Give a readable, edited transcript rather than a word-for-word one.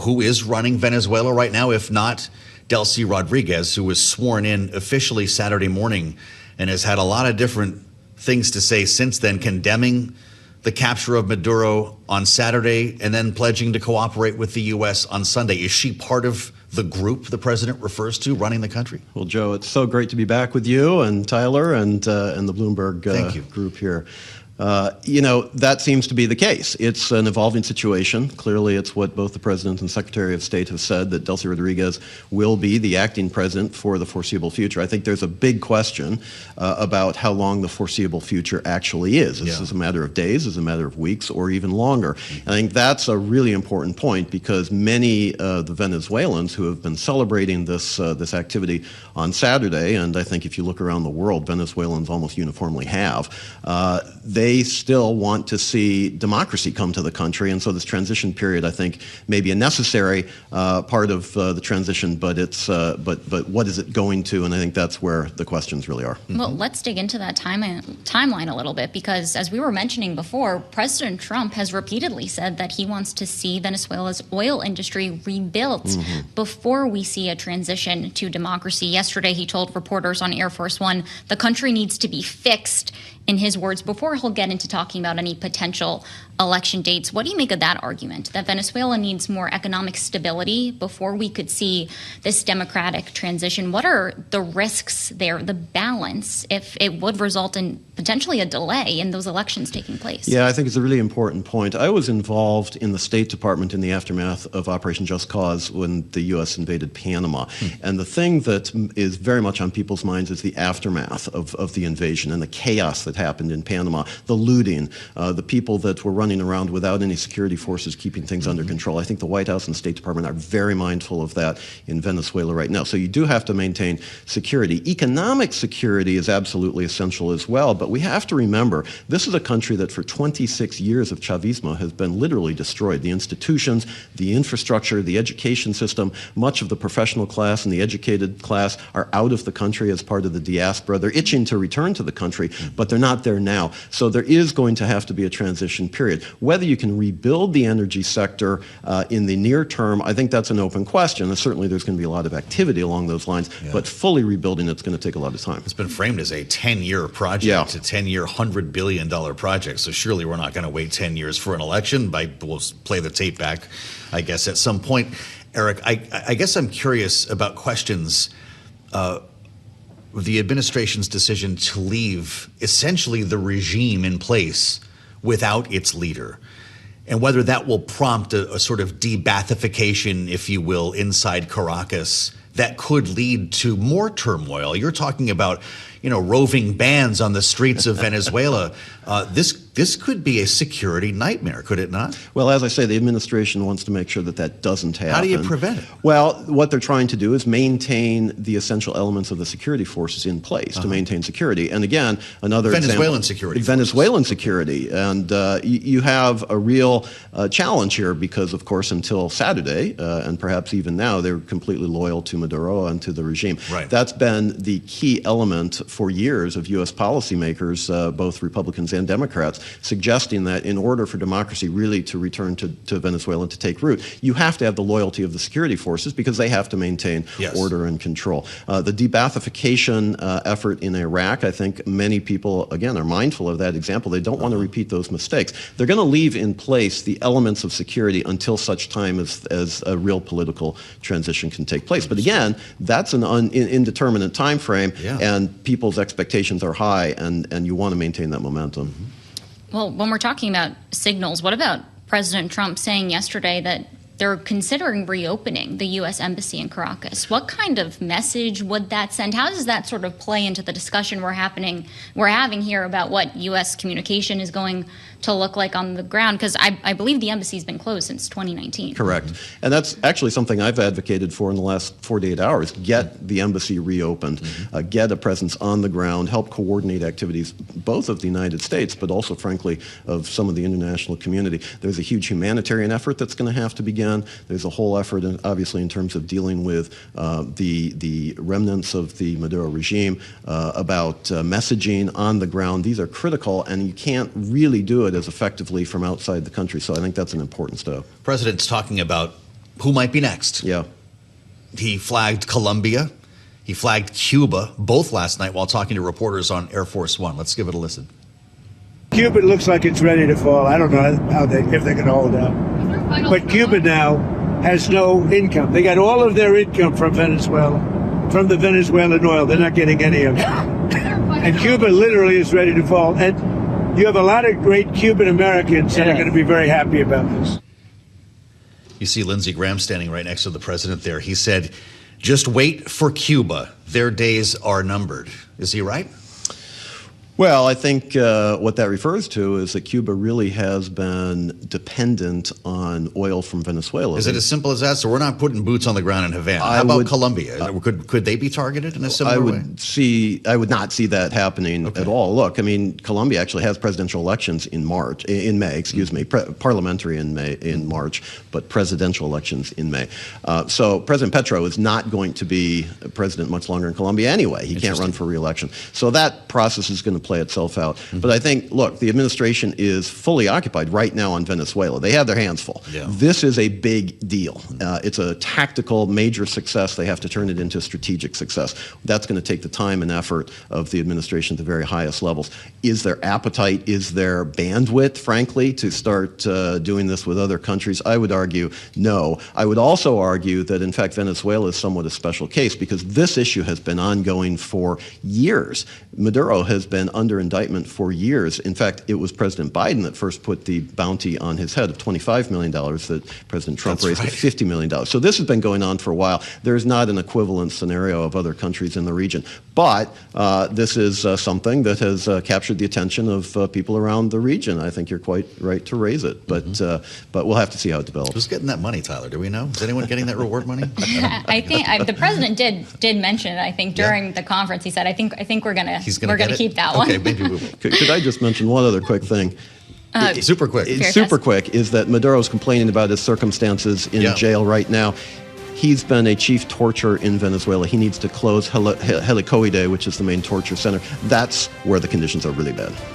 who is running Venezuela right now, if not Delcy Rodríguez, who was sworn in officially Saturday morning and has had a lot of different things to say since then, condemning the capture of Maduro on Saturday and then pledging to cooperate with the U.S. on Sunday. Is she part of the group the president refers to running the country? Well, Joe, it's so great to be back with you and Tyler and the Bloomberg group here. That seems to be the case. It's an evolving situation. Clearly, it's what both the President and Secretary of State have said, that Delcy Rodríguez will be the acting president for the foreseeable future. I think there's a big question about how long the foreseeable future actually is. Is this a matter of days, is it a matter of weeks, or even longer? And I think that's a really important point, because many the Venezuelans who have been celebrating this activity on Saturday, and I think if you look around the world, Venezuelans almost uniformly have, they still want to see democracy come to the country, and so this transition period, I think, may be a necessary part of the transition, but but what is it going to? And I think that's where the questions really are. Well, let's dig into that timeline a little bit, because as we were mentioning before, President Trump has repeatedly said that he wants to see Venezuela's oil industry rebuilt before we see a transition to democracy. Yesterday, he told reporters on Air Force One the country needs to be fixed, in his words, before he'll get into talking about any potential election dates. What do you make of that argument, that Venezuela needs more economic stability before we could see this democratic transition? What are the risks there, the balance, if it would result in potentially a delay in those elections taking place? Yeah, I think it's a really important point. I was involved in the State Department in the aftermath of Operation Just Cause when the U.S. invaded Panama. And the thing that is very much on people's minds is the aftermath of the invasion and the chaos that happened in Panama, the looting, the people that were running around without any security forces keeping things under control. I think the White House and State Department are very mindful of that in Venezuela right now. So you do have to maintain security. Economic security is absolutely essential as well, but we have to remember this is a country that for 26 years of Chavismo has been literally destroyed. The institutions, the infrastructure, the education system, much of the professional class and the educated class are out of the country as part of the diaspora. They're itching to return to the country, but they're not there now. So there is going to have to be a transition period. Whether you can rebuild the energy sector in the near term, I think that's an open question. And certainly there's going to be a lot of activity along those lines, but fully rebuilding it's going to take a lot of time. It's been framed as a 10-year project, a 10-year, $100 billion project. So surely we're not going to wait 10 years for an election. We'll play the tape back, I guess, at some point. Eric, I guess I'm curious about questions the administration's decision to leave essentially the regime in place without its leader, and whether that will prompt a sort of de-Baathification, if you will, inside Caracas that could lead to more turmoil. You're talking about, roving bands on the streets of Venezuela. This could be a security nightmare, could it not? Well, as I say, the administration wants to make sure that that doesn't happen. How do you prevent it? Well, what they're trying to do is maintain the essential elements of the security forces in place to maintain security. And again, another Venezuelan security. Venezuelan security. And you have a real challenge here because, of course, until Saturday, and perhaps even now, they're completely loyal to Maduro and to the regime. Right. That's been the key element for years of U.S. policymakers, both Republicans and Democrats, suggesting that in order for democracy really to return to Venezuela and to take root, you have to have the loyalty of the security forces because they have to maintain order and control. The de-Baathification effort in Iraq, I think many people, again, are mindful of that example. They don't want to repeat those mistakes. They're going to leave in place the elements of security until such time as a real political transition can take place. But again, that's an indeterminate time frame, and people's expectations are high, and you want to maintain that momentum. Well, when we're talking about signals, what about President Trump saying yesterday that they're considering reopening the U.S. Embassy in Caracas? What kind of message would that send? How does that sort of play into the discussion we're having here about what U.S. communication is going to look like on the ground? Because I believe the embassy's been closed since 2019. Correct. And that's actually something I've advocated for in the last 48 hours. Get the embassy reopened, get a presence on the ground, help coordinate activities both of the United States, but also, frankly, of some of the international community. There's a huge humanitarian effort that's going to have to begin. There's a whole effort, obviously, in terms of dealing with the remnants of the Maduro regime, about messaging on the ground. These are critical, and you can't really do it as effectively from outside the country. So I think that's an important step. President's talking about who might be next. Yeah. He flagged Colombia. He flagged Cuba, both last night while talking to reporters on Air Force One. Let's give it a listen. Cuba looks like it's ready to fall. I don't know if they can hold out. But Cuba now has no income. They got all of their income from Venezuela, from the Venezuelan oil. They're not getting any of it. And Cuba literally is ready to fall. And you have a lot of great Cuban Americans that are going to be very happy about this. You see Lindsey Graham standing right next to the president there. He said, just wait for Cuba. Their days are numbered. Is he right? Well, I think what that refers to is that Cuba really has been dependent on oil from Venezuela. Is it as simple as that? So we're not putting boots on the ground in Havana. How about Colombia? Could they be targeted in a similar way? I would not see that happening at all. Look, I mean, Colombia actually has presidential elections in May, parliamentary in March, but presidential elections in May. So President Petro is not going to be president much longer in Colombia anyway. He can't run for re-election. So that process is going to play itself out. But I think, look, the administration is fully occupied right now on Venezuela. They have their hands full. Yeah. This is a big deal. It's a tactical major success. They have to turn it into a strategic success. That's going to take the time and effort of the administration at the very highest levels. Is there appetite? Is there bandwidth, frankly, to start doing this with other countries? I would argue no. I would also argue that, in fact, Venezuela is somewhat a special case because this issue has been ongoing for years. Maduro has been under indictment for years. In fact, it was President Biden that first put the bounty on his head of $25 million that President Trump raised to $50 million. So this has been going on for a while. There's not an equivalent scenario of other countries in the region. But this is something that has captured the attention of people around the region. I think you're quite right to raise it. But we'll have to see how it develops. Who's getting that money, Tyler? Do we know? Is anyone getting that reward money? I think the president did mention it. I think during the conference, he said, "I think we're gonna keep that one." Okay, maybe we will. Could I just mention one other quick thing? Super quick. Super quick is that Maduro's complaining about his circumstances in jail right now. He's been a chief torturer in Venezuela. He needs to close Helicoide, which is the main torture center. That's where the conditions are really bad.